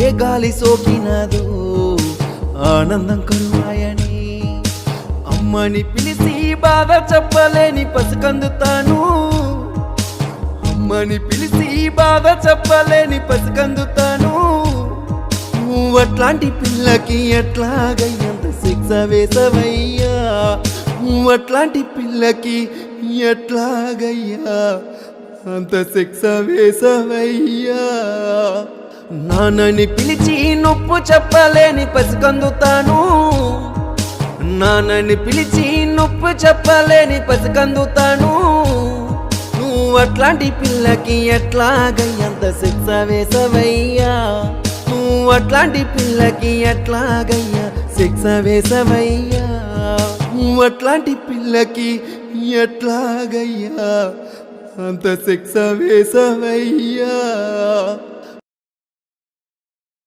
ఏ గాలి సోకినదో ఆనందం కరువాయని అమ్మని పిలిచి బాధ చెప్పలేని పసికందుతాను అమ్మని పిలిచి బాధ చెప్పలేని పసికందుతాను అట్లాంటి పిల్లకి ఎట్లాగయ్యంత శిక్ష వేసవయ్యా అట్లాంటి పిల్లకి ఎట్లాగయ్యా అంత శిక్ష వేసవయ్యా నాన్నని పిలిచి నొప్పు చెప్పలేని పసికందుతాను నాన్నని పిలిచి నొప్పు చెప్పలేని పసికందుతాను నువ్వు అట్లాంటి పిల్లకి ఎట్లాగయ్యంత శిక్ష వేసవయ్యా నువ్వు అట్లాంటి పిల్లకి ఎట్లాగయ్యా శిక్ష వేసవయ్యా నువ్వు అట్లాంటి పిల్లకి ఎట్లాగయ్యా అంత శిక్ష వేసవయ్యా